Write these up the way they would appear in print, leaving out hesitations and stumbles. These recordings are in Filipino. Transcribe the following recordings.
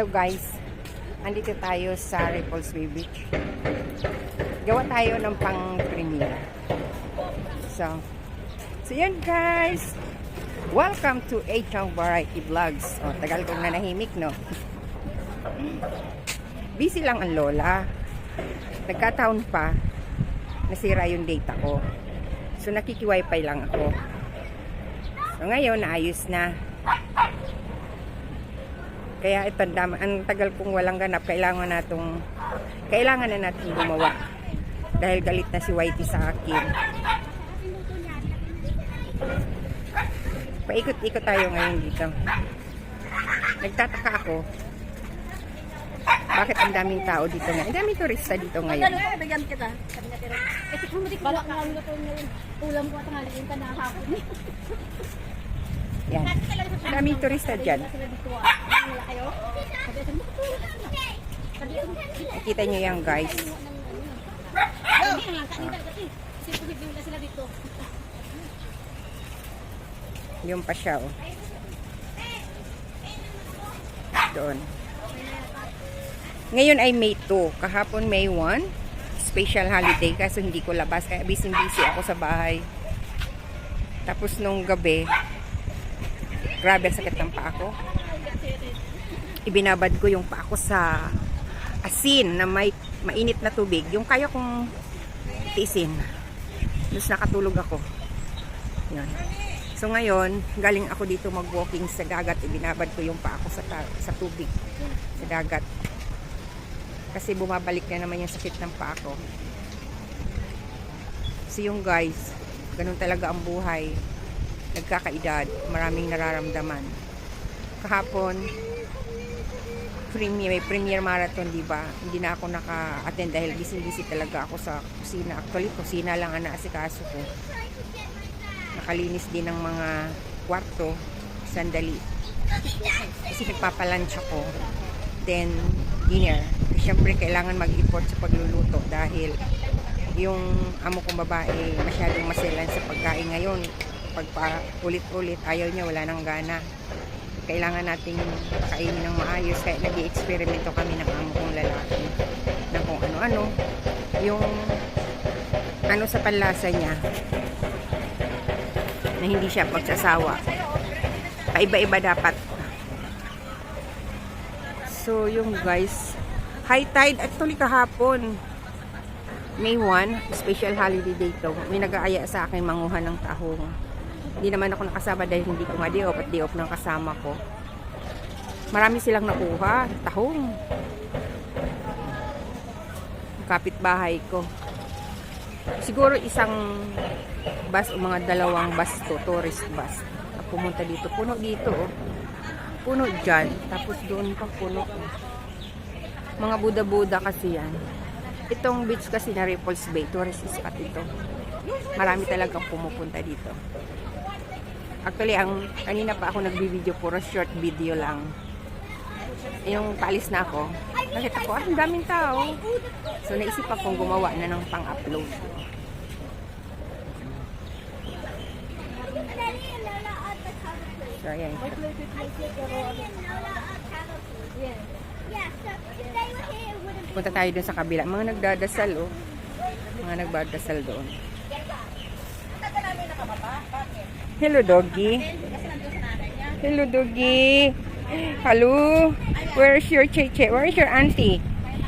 Hello guys, andito tayo sa Ripples Bay Beach. Gawa tayo ng pang-premiere. So yun guys, welcome to H-Chong Variety Vlogs. O, tagal kong nanahimik, no? Busy lang ang lola. Nagkataon pa, nasira yung data ko. So nakiki-wifi lang ako. So ngayon, naayos na. Kaya ito, ang tagal kong walang ganap, kailangan na natin gumawa. Dahil galit na si Whitey sa akin. Paikot-ikot tayo ngayon dito. Nagtataka ako, bakit ang daming tao dito nga? Ang daming turista dito ngayon. Bigyan kita. Kasi kung hindi ko balak na ulo ko ngayon. Ulam ko at ngaliin ka na hapon. Yan. Ang daming turista dyan. Nakita nyo yan guys. Yung pa siya, oh. Doon. Ngayon ay May 2. Kahapon May 1. Special holiday kasi hindi ko labas. Kaya busy ako sa bahay. Tapos nung gabi, grabe, sakit ng paa ko. Ibinabad ko yung paa ko sa asin na may mainit na tubig. Yung kaya kong tiisin. Tapos nakatulog ako. Yan. So ngayon, galing ako dito mag-walking sa dagat. Ibinabad ko yung paa ko sa tubig. Sa dagat. Kasi bumabalik na naman yung sakit ng paa ko. So yung guys, ganun talaga ang buhay. Nagkakaedad, maraming nararamdaman. Kahapon, may premiere marathon, diba? Hindi na ako naka-attend dahil busy talaga ako sa kusina. Actually, kusina lang ang naasikaso ko. Nakalinis din ng mga kwarto, sandali. Kasi nagpapalunch ako. Then, dinner. Siyempre, kailangan mag-effort sa pagluluto dahil yung amo kong babae masyadong maselan sa pagkain ngayon. Pag ulit-ulit, ayaw niya, wala nang gana. Kailangan nating kainin ng maayos. Kaya nag-i-eksperimento kami ng amo kong lalaki na kung ano-ano. Yung ano sa panlasa niya na hindi siya pagsasawa. Paiba-iba dapat. So, yung guys, high tide actually kahapon. May 1, special holiday day to. May nag-aaya sa akin manguha ng tahong. Hindi naman ako nakasama dahil hindi ko nga day off at day off ng kasama ko. Marami silang nakuha, tahong. Kapitbahay ko. Siguro isang bus o mga dalawang bus to, tourist bus. Pumunta dito, puno dito, oh. Puno dyan, tapos doon pa puno. Mga Buda-Buda kasi yan. Itong beach kasi na Ripples Bay, tourist spot ito. Marami talagang pumupunta dito. Actually, kanina pa ako nagbi-video, puro short video lang. Yung paalis na ako, nakita ko, ang daming tao. So, naisip akong gumawa na ng pang-upload. So, ayan. Punta tayo dun sa kabila. Mga nagdadasal, oh. Mga nagdadasal doon. Hello, doggy. Hello, doggy. Hello. Where's your cheche? Where is your auntie?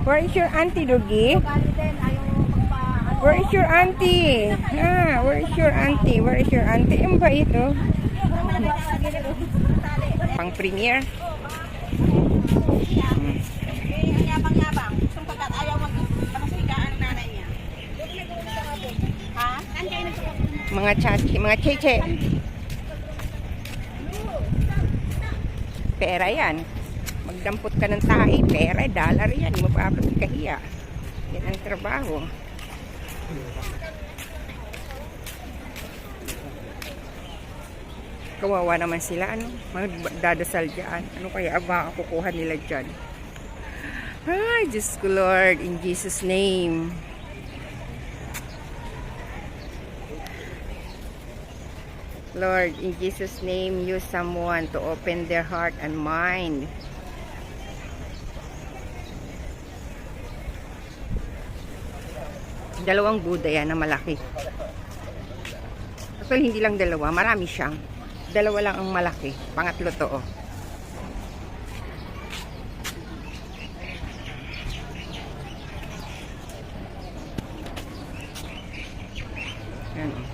Where is your auntie, doggy? Where is your auntie? Ah, where is your auntie? Where is your auntie? Ang bait, oh. Pang-premiere. Yabang-yabang. Kung pagkat ayaw mag-sigaan ng nanay niya. Ha? Mga chachi, mga cheche. Pera yan. Magdampot ka ng tae, pera, dollar yan. Hindi mo pa kahiya. Yan ang trabaho. Kawawa naman sila, ano? Magdadasal dyan. Ano kaya ba kukuha nila dyan? Ay, Diyos ko Lord, in Jesus' name. Lord, in Jesus' name, use someone to open their heart and mind Dalawang Buddha yan na malaki. Actually, hindi lang dalawa. Marami siyang. Dalawa lang ang malaki. Pangatlo to, oh. Yan, oh.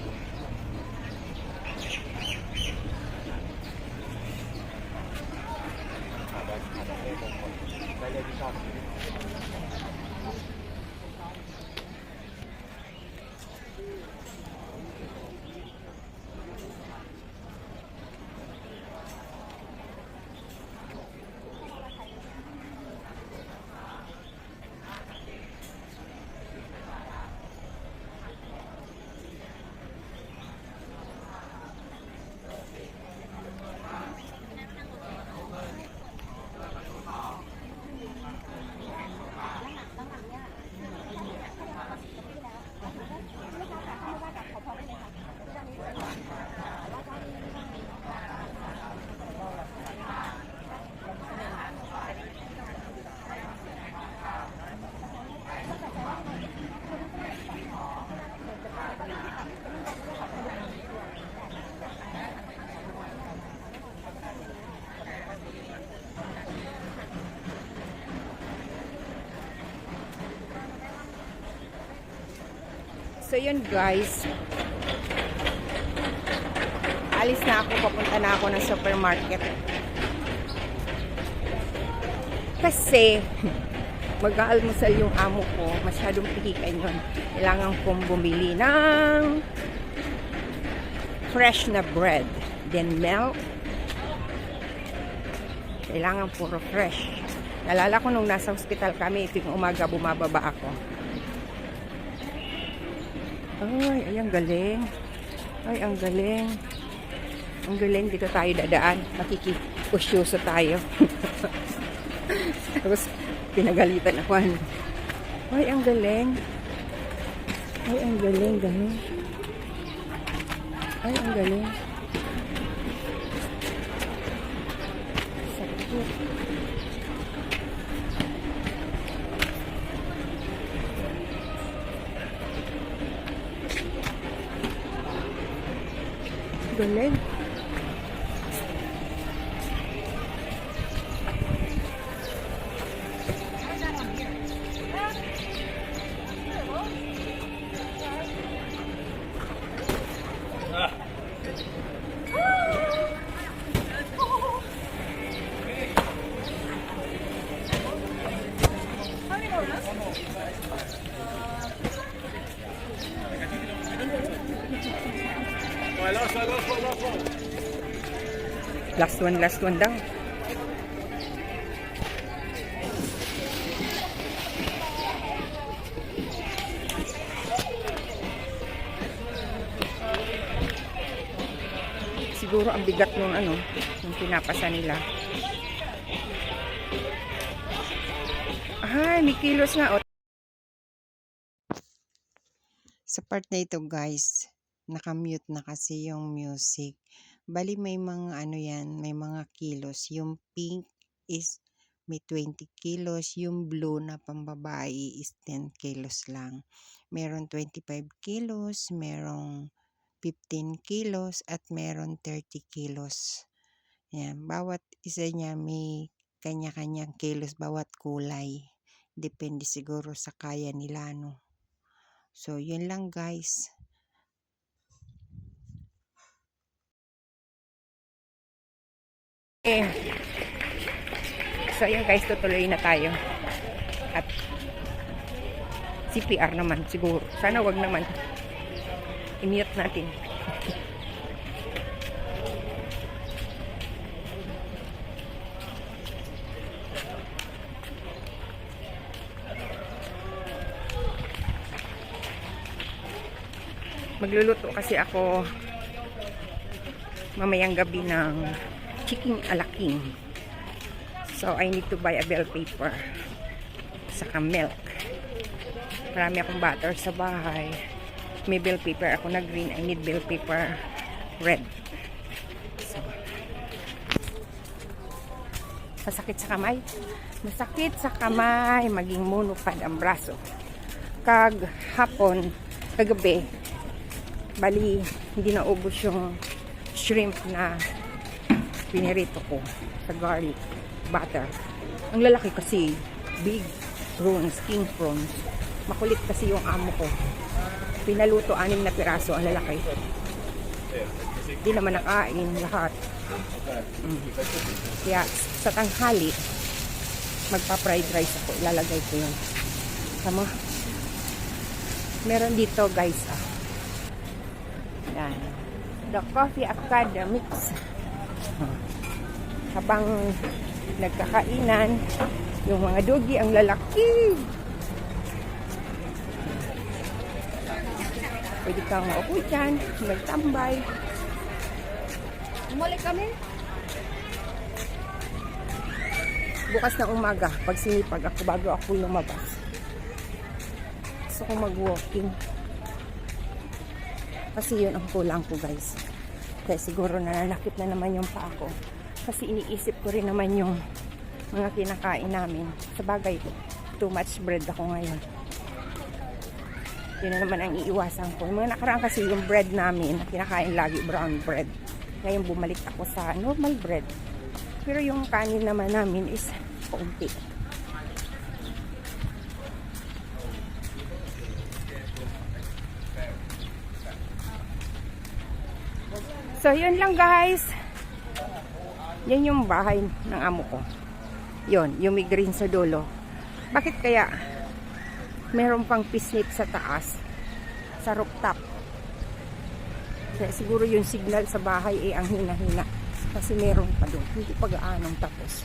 So yun guys, alis na ako, papunta na ako ng supermarket kasi mag-aalmusal yung amo ko, masyadong pihikan yun. Kailangan kong bumili ng fresh na bread, then milk. Kailangan puro fresh. Nalala ko nung nasa hospital kami, ito yung umaga bumababa ako. Ay, ang galing. Ay, ang galing. Ang galing, dito tayo dadaan. Makikipusyoso tayo. Tapos, pinagalitan ako. Ay, ang galing. Ay, ang galing. Ganun. Ay, ang galing. Sakit. Galing. Last one daw. Siguro ang bigat nung yung pinapasa nila. Ay, may kilos nga. Sa part na ito guys, nakamute na kasi yung music. Bali may mga yan, may mga kilos. Yung pink is may 20 kilos. Yung blue na pambabae is 10 kilos lang. Meron 25 kilos, merong 15 kilos, at meron 30 kilos. Yan. Bawat isa niya may kanya-kanyang kilos, bawat kulay. Depende siguro sa kaya nila, no? So, yun lang guys. So ayun guys, tutuloy na tayo. At CPR naman siguro. Sana wag naman. I-mute natin. Magluluto kasi ako mamayang gabi ng chicken alaking. So, I need to buy a bell paper. Saka milk. Marami akong butter sa bahay. May bell paper ako na green. I need bell paper red. So, masakit sa kamay. Masakit sa kamay. Maging monopod ang braso. Hapon, kagabi, bali, hindi naubos yung shrimp na pinirito ko sa garlic butter. Ang lalaki kasi, big prawns, king prawns. Makulit kasi yung amo ko. Pinaluto 6 na piraso ang lalaki. Hindi naman nakain lahat. Kaya sa tanghali, magpa-fried rice ako. Ilalagay ko yun. Tama? Meron dito guys. Yan. The Coffee Academics. Habang nagkakainan, yung mga dogi ang lalaki. Pwede kang maupo dyan, magtambay. Umalik kami. Bukas na umaga, pag sinipag ako bago ako lumabas. Gusto kong mag-walking. Kasi yun ang kulang ko guys. Kaya siguro nananakit na naman yung paa ko. Kasi iniisip ko rin naman yung mga kinakain namin. Sa bagay, too much bread ako ngayon. Yun na naman ang iiwasan ko. Yung mga nakaraan kasi yung bread namin, na kinakain lagi brown bread. Ngayon bumalik ako sa normal bread. Pero yung kanin naman namin is kaunti. So yun lang guys. Yan yung bahay ng amo ko. Yun, yung may green sa dulo. Bakit kaya meron pang pisnit sa taas, sa rooftop? Kaya siguro yung signal sa bahay ang hina-hina. Kasi meron pa doon. Hindi pa gaanong tapos.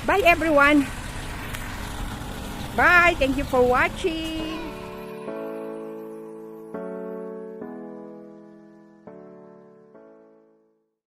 Bye everyone! Bye! Thank you for watching!